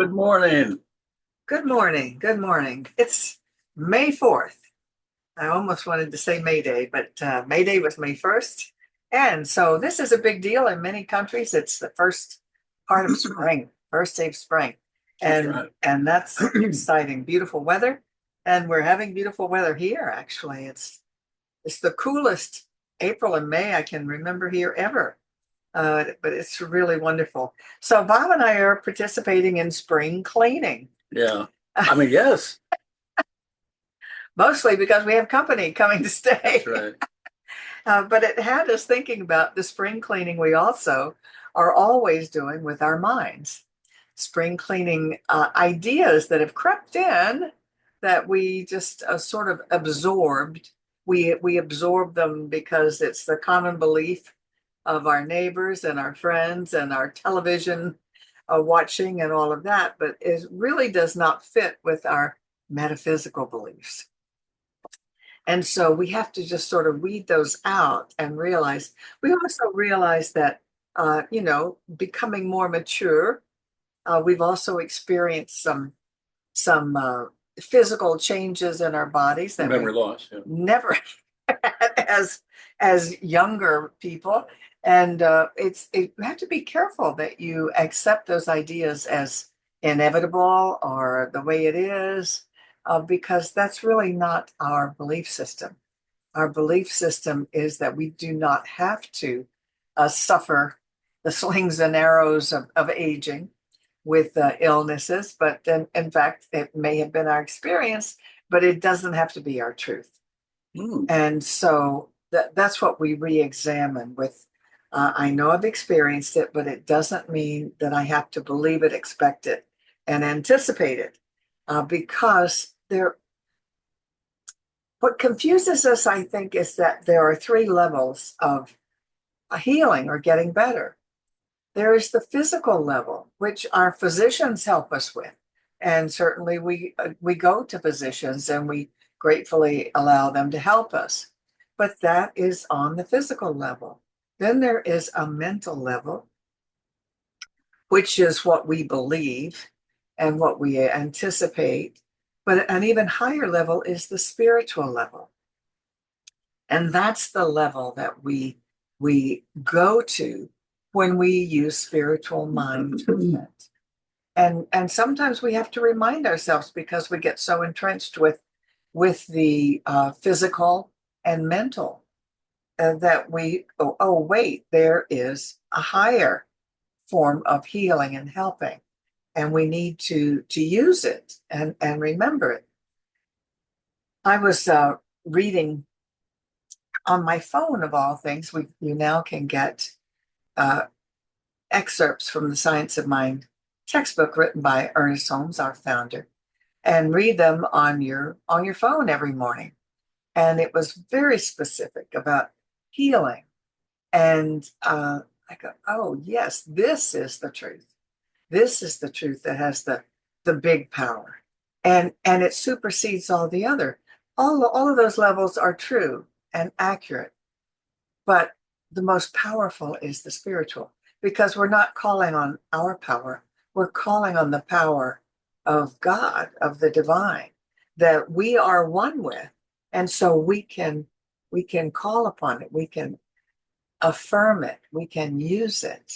Good morning. Good morning. Good morning. It's May 4th. I almost wanted to say May Day, but May Day was May 1st. And so this is a big deal in many countries. It's the first part of spring, first day of spring. That's And right. and that's exciting. Beautiful weather. And we're having beautiful weather here, actually. It's the coolest April and May I can remember here ever. But it's really wonderful. So Bob and I are participating in spring cleaning. Yeah. I mean, yes, Mostly because we have company coming to that's stay. right. But it had us thinking about the spring cleaning we also are always doing with our minds. Spring cleaning ideas that have crept in that we just sort of absorbed. We absorb them because it's the common belief of our neighbors and our friends and our television watching and all of that, but it really does not fit with our metaphysical beliefs. And so we have to just sort of weed those out and realize, we also realize that, becoming more mature, we've also experienced some physical changes in our bodies that we Memory loss. Yeah. never had as younger people. And you have to be careful that you accept those ideas as inevitable or the way it is, because that's really not our belief system. Our belief system is that we do not have to suffer the slings and arrows of aging with illnesses, but then, in fact, it may have been our experience, but it doesn't have to be our truth. Hmm. And so that's what we re-examine with. I know I've experienced it, but it doesn't mean that I have to believe it, expect it, and anticipate it, because what confuses us, I think, is that there are three levels of healing or getting better. There is the physical level, which our physicians help us with. And certainly we go to physicians and we gratefully allow them to help us. But that is on the physical level. Then there is a mental level, which is what we believe and what we anticipate. But an even higher level is the spiritual level. And that's the level that we go to when we use spiritual mind treatment. And sometimes we have to remind ourselves because we get so entrenched with the physical and mental, that oh wait, there is a higher form of healing and helping, and we need to use it and remember it. I was reading on my phone, of all things. You now can get uh, excerpts from the Science of Mind textbook written by Ernest Holmes, our founder, and read them on your phone every morning. And it was very specific about healing. And I go, oh yes, this is the truth. This is the truth that has the big power, and it supersedes all the other. All of those levels are true and accurate, but the most powerful is the spiritual, because we're not calling on our power. We're calling on the power of God, of the divine, that we are one with. And so we can call upon it, we can affirm it, we can use it.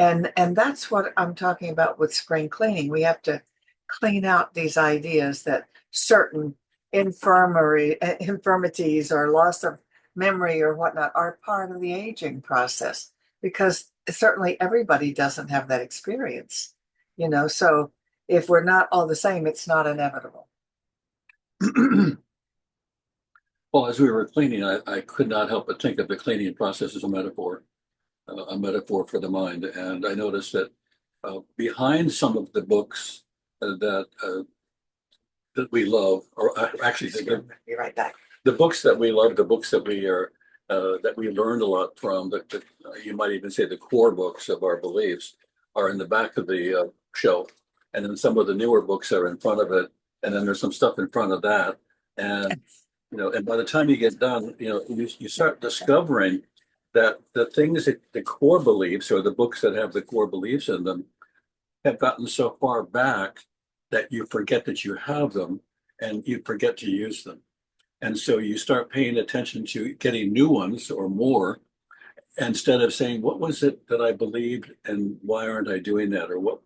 And that's what I'm talking about with spring cleaning. We have to clean out these ideas that certain infirmities or loss of memory or whatnot are part of the aging process, because certainly everybody doesn't have that experience. So if we're not all the same, it's not inevitable. Well, as we were cleaning, I could not help but think of the cleaning process as a metaphor for the mind. And I noticed that behind some of the books that we love, or actually Be right back. the books that we love, the books that we learned a lot from, that you might even say the core books of our beliefs, are in the back of the shelf, and then some of the newer books are in front of it, and then there's some stuff in front of that, and and by the time you get done, you start discovering that the things that the core beliefs, or the books that have the core beliefs in them, have gotten so far back that you forget that you have them and you forget to use them. And so you start paying attention to getting new ones or more instead of saying, what was it that I believed and why aren't I doing that? Or what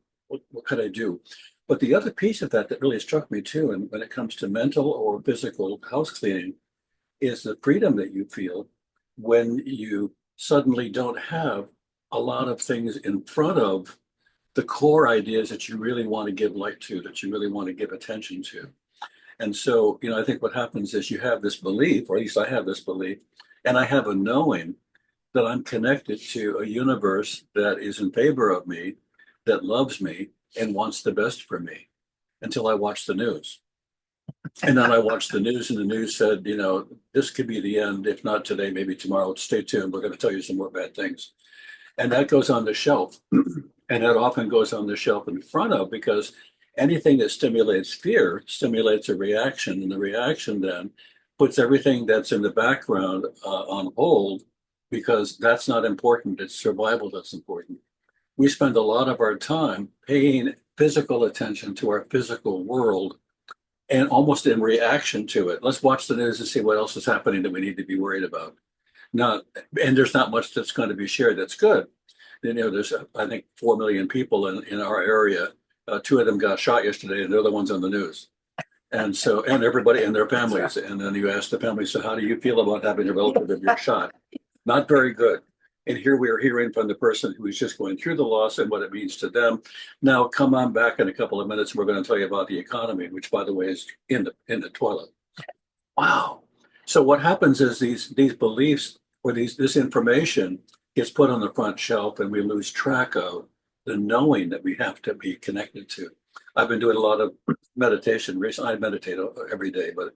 could I do? But the other piece of that that really struck me too, and when it comes to mental or physical house cleaning, is the freedom that you feel when you suddenly don't have a lot of things in front of the core ideas that you really want to give light to, that you really want to give attention to. And so, I think what happens is you have this belief, or at least I have this belief, and I have a knowing that I'm connected to a universe that is in favor of me, that loves me, and wants the best for me until I watch the news. And then I watched the news, and the news said, this could be the end. If not today, maybe tomorrow. Stay tuned. We're going to tell you some more bad things. And that goes on the shelf. And that often goes on the shelf in front of, because anything that stimulates fear stimulates a reaction. And the reaction then puts everything that's in the background on hold, because that's not important. It's survival that's important. We spend a lot of our time paying physical attention to our physical world and almost in reaction to it. Let's watch the news and see what else is happening that we need to be worried about. Not, and there's not much that's going to be shared that's good. There's, I think, 4 million people in our area. Two of them got shot yesterday, and they're the ones on the news. And so, and everybody and their families. And then you ask the family, so how do you feel about having a relative of yours shot? Not very good. And here we are hearing from the person who is just going through the loss and what it means to them. Now, come on back in a couple of minutes. We're going to tell you about the economy, which, by the way, is in the toilet. Wow. So what happens is these beliefs or this information gets put on the front shelf, and we lose track of the knowing that we have to be connected to. I've been doing a lot of meditation recently. I meditate every day, but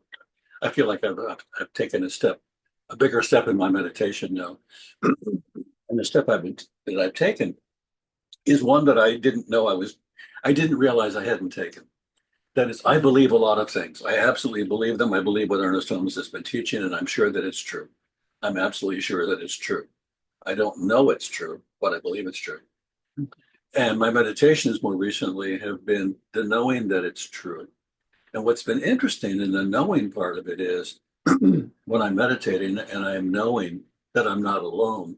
I feel like I've taken a bigger step in my meditation now. And the step that I've taken is one that I didn't realize I hadn't taken. That is, I believe a lot of things. I absolutely believe them. I believe what Ernest Holmes has been teaching, and I'm sure that it's true. I'm absolutely sure that it's true. I don't know it's true, but I believe it's true. And my meditations more recently have been the knowing that it's true. And what's been interesting in the knowing part of it is when I'm meditating and I'm knowing that I'm not alone,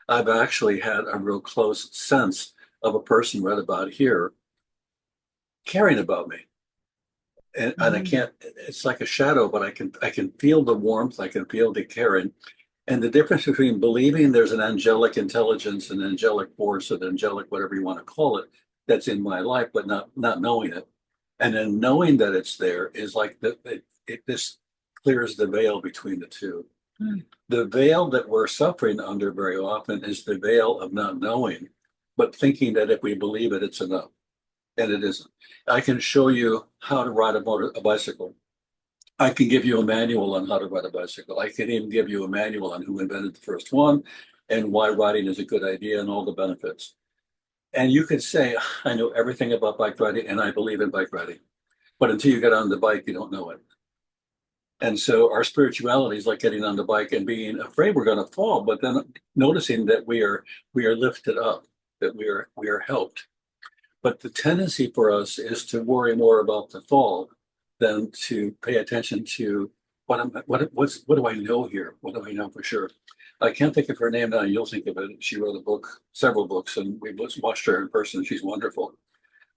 I've actually had a real close sense of a person right about here caring about me. And I can't, it's like a shadow, but I can feel the warmth, I can feel the caring. And the difference between believing there's an angelic intelligence, an angelic force, an angelic, whatever you want to call it, that's in my life, but not knowing it. And then knowing that it's there is like this clears the veil between the two. The veil that we're suffering under very often is the veil of not knowing, but thinking that if we believe it, it's enough. And it isn't. I can show you how to ride a bicycle. I can give you a manual on how to ride a bicycle. I can even give you a manual on who invented the first one and why riding is a good idea and all the benefits. And you could say, I know everything about bike riding and I believe in bike riding. But until you get on the bike, you don't know it. And so our spirituality is like getting on the bike and being afraid we're going to fall, but then noticing that we are lifted up, that we are helped. But the tendency for us is to worry more about the fall than to pay attention to what do I know here? What do I know for sure? I can't think of her name now. You'll think of it. She wrote several books, and we watched her in person. She's wonderful.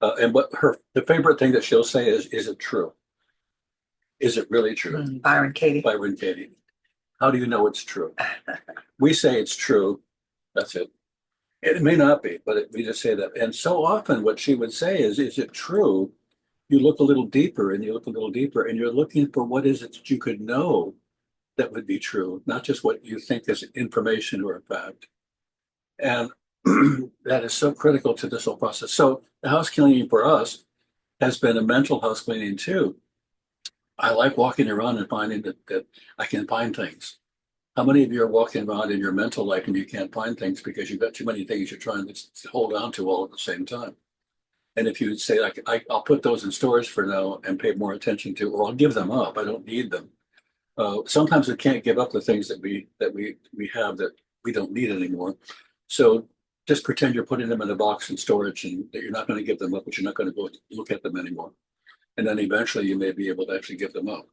And what the favorite thing that she'll say is it true? Is it really true? Byron Katie. Byron Katie. How do you know it's true? We say it's true. That's it. It may not be, but we just say that. And so often what she would say is it true? You look a little deeper and you look a little deeper and you're looking for what is it that you could know that would be true, not just what you think is information or a fact. And that is so critical to this whole process. So the house cleaning for us has been a mental house cleaning too. I like walking around and finding that I can find things. How many of you are walking around in your mental life and you can't find things because you've got too many things you're trying to hold on to all at the same time? And if you would say, like, I'll put those in storage for now and pay more attention to, or I'll give them up. I don't need them. Sometimes we can't give up the things that we have that we don't need anymore. So just pretend you're putting them in a box in storage and that you're not going to give them up, but you're not going to go look at them anymore. And then eventually you may be able to actually give them up.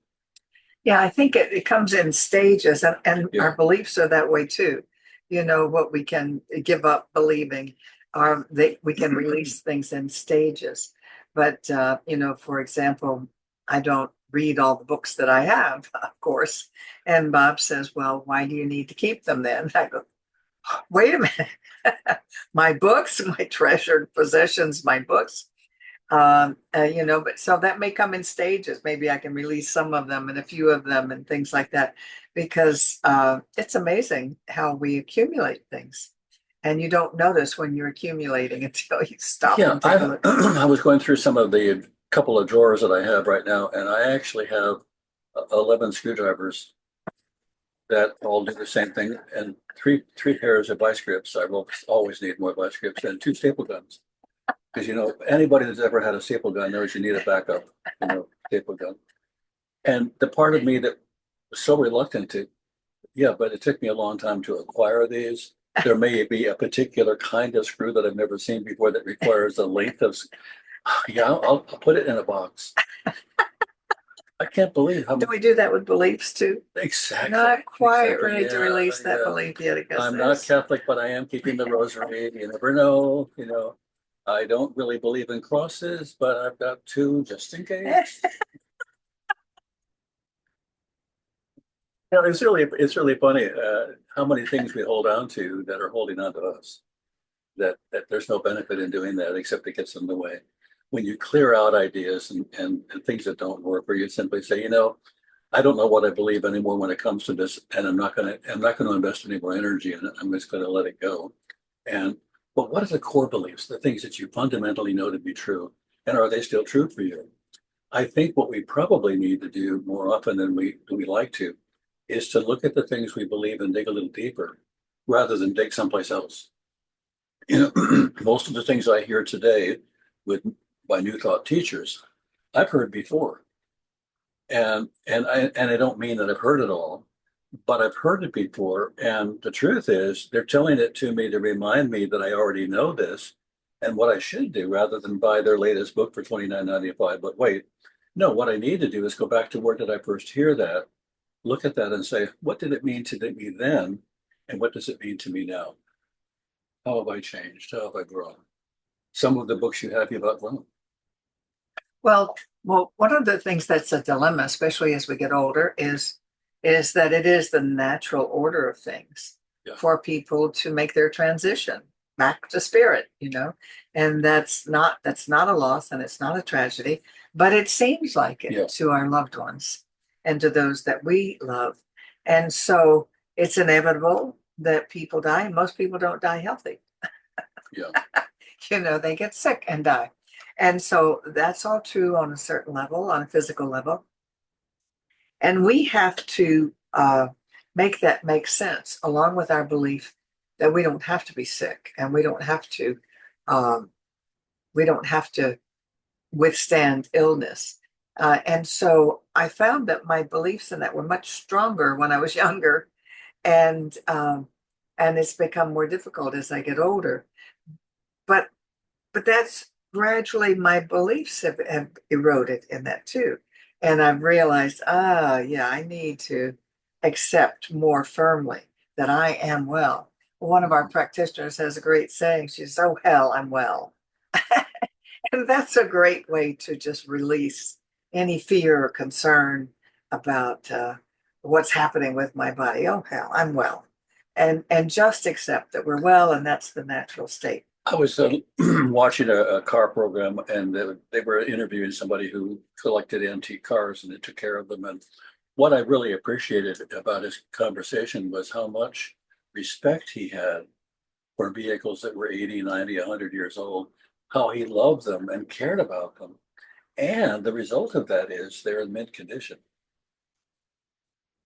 Yeah, I think it comes in stages, and Yeah. our beliefs are that way too. You know, what we can give up believing, we can release things in stages. But, you know, for example, I don't read all the books that I have, of course. And Bob says, well, why do you need to keep them then? I go, wait a minute. My books, my treasured possessions, my books. You know, but so that may come in stages. Maybe I can release some of them and a few of them and things like that, because it's amazing how we accumulate things, and you don't notice when you're accumulating until you stop Yeah, and take a look. I was going through some of the couple of drawers that I have right now, and I actually have 11 screwdrivers that all do the same thing, and three pairs of vice grips. I will always need more vice grips, and two staple guns. Because, you know, anybody that's ever had a staple gun knows you need a backup, you know, staple gun. And the part of me that was so reluctant to, yeah, but it took me a long time to acquire these. There may be a particular kind of screw that I've never seen before that requires a length of, yeah, I'll put it in a box. I can't believe how Do we do that with beliefs too? exactly. Not quite Exactly. ready to Yeah, release that yeah. belief yet, because I'm not Catholic, but I am keeping the rosary. You never know, you know. I don't really believe in crosses, but I've got two just in case. Yeah, it's really funny how many things we hold on to that are holding on to us. That there's no benefit in doing that except it gets in the way. When you clear out ideas and things that don't work, or you simply say, you know, I don't know what I believe anymore when it comes to this, and I'm not gonna invest any more energy in it. I'm just gonna let it go. And but what are the core beliefs, the things that you fundamentally know to be true, and are they still true for you? I think what we probably need to do more often than we like to is to look at the things we believe and dig a little deeper rather than dig someplace else. You know, most of the things I hear today with by New Thought teachers, I've heard before. And I don't mean that I've heard it all, but I've heard it before. And the truth is they're telling it to me to remind me that I already know this and what I should do rather than buy their latest book for $29.95. But wait, no, what I need to do is go back to where did I first hear that, look at that and say, what did it mean to me then? And what does it mean to me now? How have I changed? How have I grown? Some of the books you have, you've outgrown. Well, one of the things that's a dilemma, especially as we get older, is that it is the natural order of things Yeah. for people to make their transition back to spirit, you know, and that's not a loss and it's not a tragedy, but it seems like it Yeah. to our loved ones and to those that we love, and so it's inevitable that people die, and most people don't die healthy. Yeah. You know, they get sick and die. And so that's all true on a certain level, on a physical level. And we have to make that make sense along with our belief that we don't have to be sick, and um, we don't have to withstand illness. And so I found that my beliefs in that were much stronger when I was younger, and it's become more difficult as I get older. But that's gradually my beliefs have eroded in that too. And I've realized, yeah, I need to accept more firmly that I am well. One of our practitioners has a great saying. She says, oh, hell, I'm well. And that's a great way to just release any fear or concern about what's happening with my body. Oh, hell, I'm well. And just accept that we're well, and that's the natural state. I was watching a car program, and they were interviewing somebody who collected antique cars and it took care of them. And what I really appreciated about his conversation was how much respect he had for vehicles that were 80, 90, 100 years old, how he loved them and cared about them. And the result of that is they're in mint condition.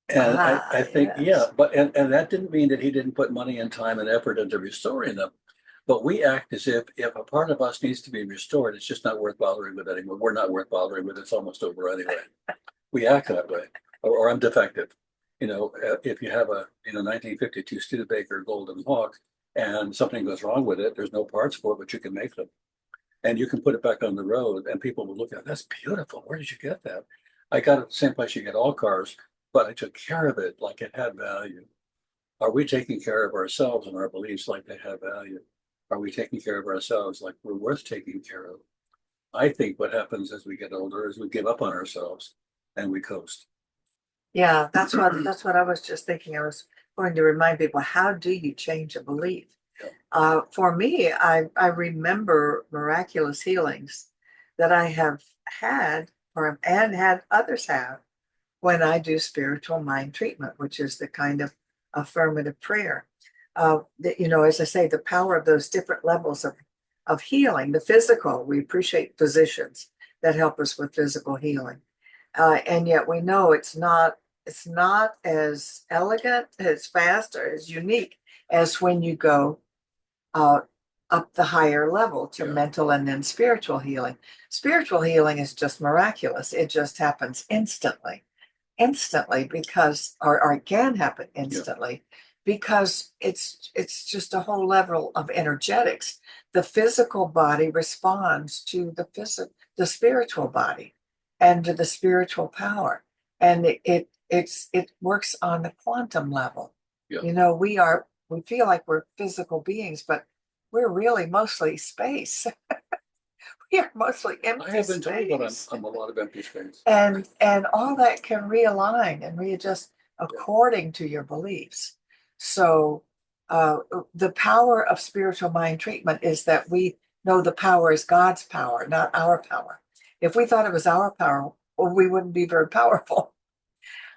And I think, yeah, Yes. and that didn't mean that he didn't put money and time and effort into restoring them. But we act as if a part of us needs to be restored, it's just not worth bothering with anymore. We're not worth bothering with. It's almost over anyway. We act that way, or I'm defective. You know, if you have a 1952 Studebaker Golden Hawk, and something goes wrong with it, there's no parts for it, but you can make them. And you can put it back on the road and people will look at it. That's beautiful. Where did you get that? I got it the same place you get all cars, but I took care of it like it had value. Are we taking care of ourselves and our beliefs like they have value? Are we taking care of ourselves like we're worth taking care of? I think what happens as we get older is we give up on ourselves and we coast. Yeah, that's what I was just thinking. I was going to remind people, how do you change a belief? Yeah. For me, I remember miraculous healings that I have had or and had others have when I do spiritual mind treatment, which is the kind of affirmative prayer. That, as I say, the power of those different levels of healing, the physical, we appreciate physicians that help us with physical healing. And yet we know it's not as elegant, as fast, or as unique as when you go uh, up the higher level to Yeah. mental and then spiritual healing. Spiritual healing is just miraculous. It just happens instantly because or it can happen instantly because it's just a whole level of energetics. The physical body responds to the spiritual body and to the spiritual power, and it works on the quantum level. Yeah. We feel like we're physical beings, but we're really mostly space. We are mostly I empty have been told that space. I'm a lot of empty space. And all that can realign and readjust according to your beliefs. So the power of spiritual mind treatment is that we know the power is God's power, not our power. If we thought it was our power, well, we wouldn't be very powerful.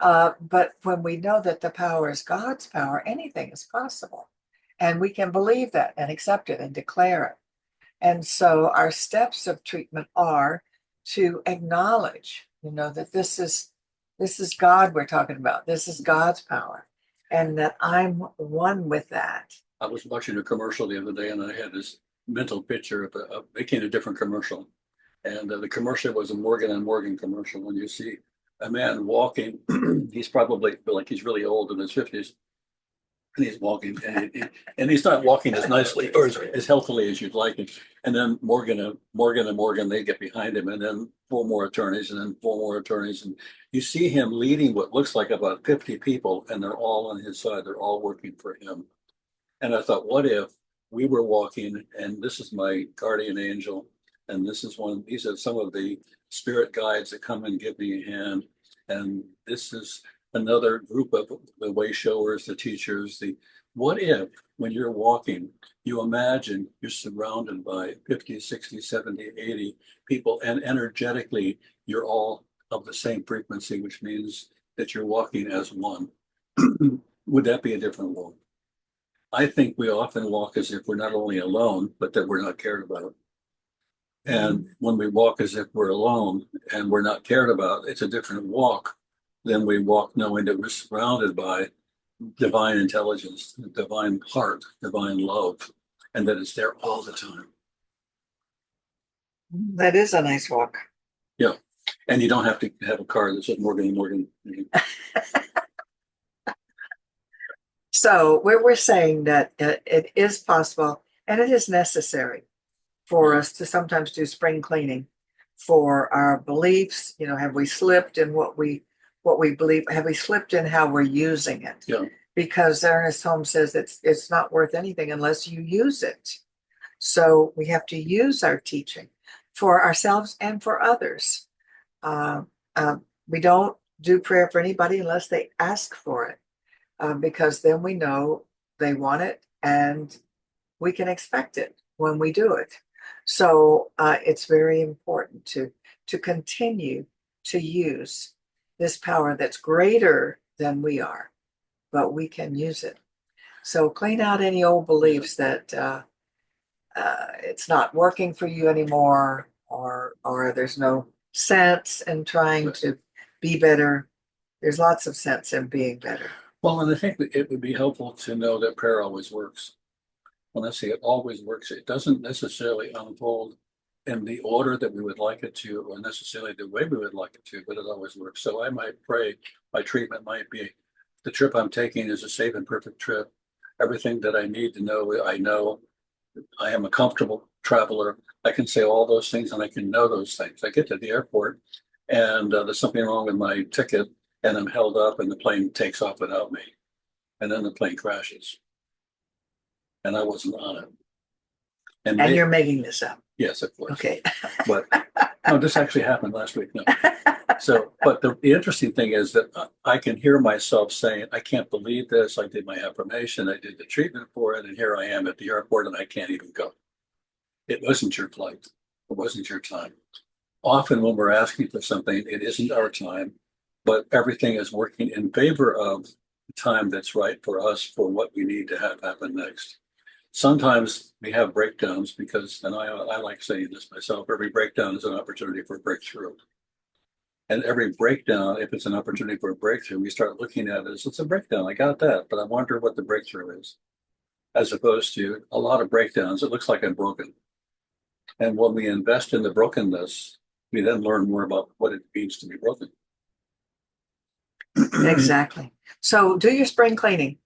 But when we know that the power is God's power, anything is possible. And we can believe that and accept it and declare it. And so our steps of treatment are to acknowledge, that this is God we're talking about. This is God's power, and that I'm one with that. I was watching a commercial the other day and I had this mental picture of making a different commercial. And the commercial was a Morgan and Morgan commercial. When you see a man walking, he's probably like he's really old in his 50s, and he's walking, and he's not walking as nicely or as healthily as you'd like him. And then Morgan, they get behind him, and then four more attorneys, and then four more attorneys, and you see him leading what looks like about 50 people, and they're all on his side. They're all working for him. And I thought, what if we were walking, and this is my guardian angel, and these are some of the spirit guides that come and give me a hand. And this is another group of the way showers, the teachers, what if when you're walking, you imagine you're surrounded by 50, 60, 70, 80 people, and energetically you're all of the same frequency, which means that you're walking as one. Would that be a different world? I think we often walk as if we're not only alone, but that we're not cared about. And when we walk as if we're alone and we're not cared about, it's a different walk than we walk knowing that we're surrounded by divine intelligence, divine heart, divine love, and that it's there all the time. That is a nice walk. Yeah. And you don't have to have a car that says Morgan and Morgan. So we're saying that it is possible and it is necessary for us to sometimes do spring cleaning for our beliefs. Have we slipped in what we believe? Have we slipped in how we're using it? Yeah. Because Ernest Holmes says it's not worth anything unless you use it. So we have to use our teaching for ourselves and for others. Uh, we don't do prayer for anybody unless they ask for it, because then we know they want it and we can expect it when we do it. So it's very important to continue to use this power that's greater than we are, but we can use it. So clean out any old beliefs that it's not working for you anymore, or there's no sense in trying to be better. There's lots of sense in being better. Well, and I think it would be helpful to know that prayer always works. When I say it always works, it doesn't necessarily unfold in the order that we would like it to, or necessarily the way we would like it to, but it always works. So I might pray, my treatment might be the trip I'm taking is a safe and perfect trip. Everything that I need to know, I know. I am a comfortable traveler. I can say all those things and I can know those things. I get to the airport and there's something wrong with my ticket and I'm held up and the plane takes off without me. And then the plane crashes and I wasn't on it. And they, you're making this up. yes, of course. Okay. But no, this actually happened last week. No. So, but the interesting thing is that I can hear myself saying, I can't believe this. I did my affirmation. I did the treatment for it. And here I am at the airport and I can't even go. It wasn't your flight. It wasn't your time. Often when we're asking for something, it isn't our time, but everything is working in favor of the time that's right for us for what we need to have happen next. Sometimes we have breakdowns because, and I like saying this myself, every breakdown is an opportunity for a breakthrough. And every breakdown, if it's an opportunity for a breakthrough, we start looking at it as it's a breakdown. I got that, but I wonder what the breakthrough is. As opposed to a lot of breakdowns, it looks like I'm broken. And when we invest in the brokenness, we then learn more about what it means to be broken. Exactly. So do your spring cleaning.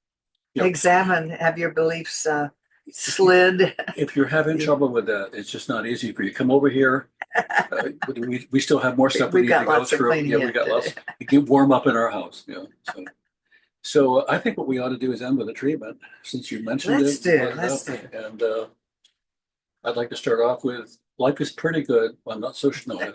Yep. Examine, have your beliefs slid. If you're having trouble with that, it's just not easy for you. Come over here. We still have more stuff we need to go through. Yeah, we got lots. We can warm up in our house. Yeah. So I think what we ought to do is end with a treatment, since you mentioned Let's it. Let's do. And I'd like to start off with life is pretty good. I'm not so sure. No,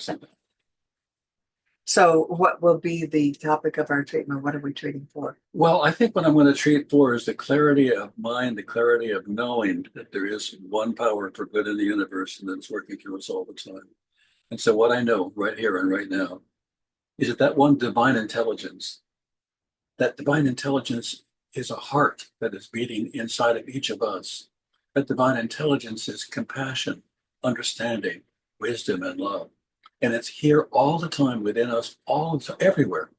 So what will be the topic of our treatment? What are we treating for? well, I think what I'm going to treat for is the clarity of mind, the clarity of knowing that there is one power for good in the universe and that it's working through us all the time. And so what I know right here and right now is that one divine intelligence, that divine intelligence is a heart that is beating inside of each of us. That divine intelligence is compassion, understanding, wisdom, and love. And it's here all the time within us, everywhere.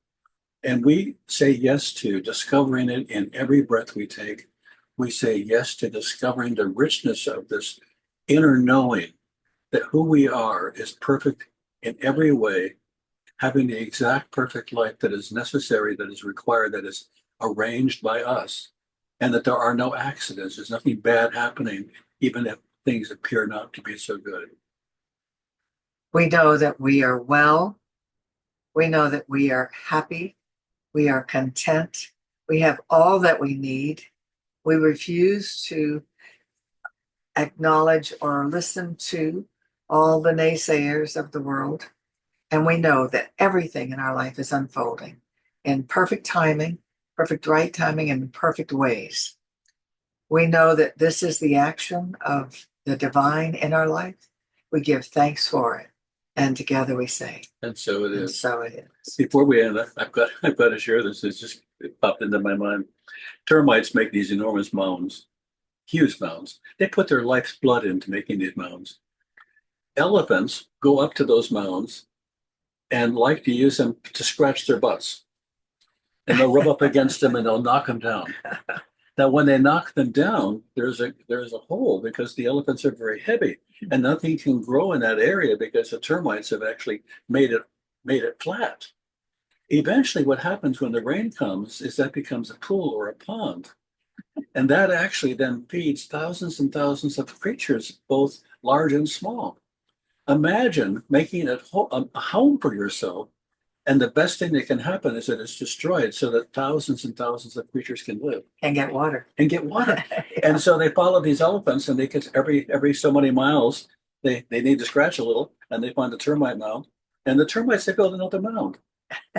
And we say yes to discovering it in every breath we take. We say yes to discovering the richness of this inner knowing that who we are is perfect in every way, having the exact perfect life that is necessary, that is required, that is arranged by us, and that there are no accidents. There's nothing bad happening, even if things appear not to be so good. We know that we are well. We know that we are happy. We are content. We have all that we need. We refuse to acknowledge or listen to all the naysayers of the world. And we know that everything in our life is unfolding in perfect timing, perfect right timing, and perfect ways. We know that this is the action of the divine in our life. We give thanks for it. And together we say, and so it is. And so it is. Before we end, I've got to share this. It popped into my mind. Termites make these enormous mounds, huge mounds. They put their life's blood into making these mounds. Elephants go up to those mounds and like to use them to scratch their butts. And they'll rub up against them and they'll knock them down. Now, when they knock them down, there's a hole because the elephants are very heavy and nothing can grow in that area because the termites have actually made it flat. Eventually, what happens when the rain comes is that becomes a pool or a pond. And that actually then feeds thousands and thousands of creatures, both large and small. Imagine making it a home for yourself. And the best thing that can happen is that it's destroyed so that thousands and thousands of creatures can live. And get water. And get water. Yeah. And so they follow these elephants and they get every so many miles, they need to scratch a little and they find a termite mound. And the termites, they build another mound.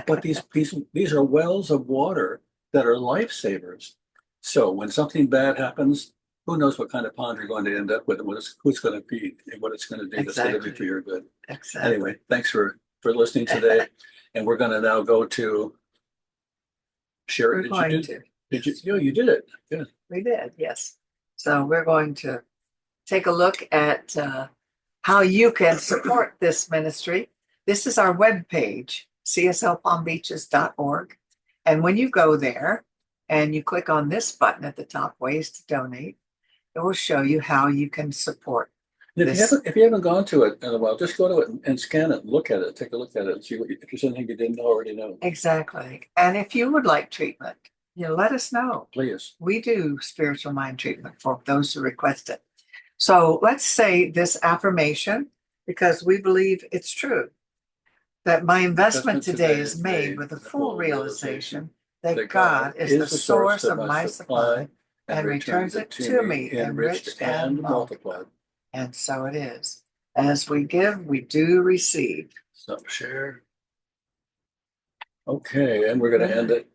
But these are wells of water that are lifesavers. So when something bad happens, who knows what kind of pond you're going to end up with and who's going to feed and what it's going to do that's going to be for your good. Exactly. Anyway, thanks for listening today. And we're going to now go to Sherry. Did you? Oh, you did it. Good. We did, yes. So we're going to take a look at how you can support this ministry. This is our webpage, cslpalmbeaches.org. And when you go there and you click on this button at the top, ways to donate, it will show you how you can support. If you haven't gone to it in a while, just go to it and scan it, and look at it, take a look at it, and see if there's anything you didn't already know. Exactly. And if you would like treatment, let us know. please. We do spiritual mind treatment for those who request it. So let's say this affirmation because we believe it's true that my investment today is made with the full realization that God is the source of my supply and returns it to me enriched and multiplied. And so it is. As we give, we do receive. So share. Okay, and we're going to end it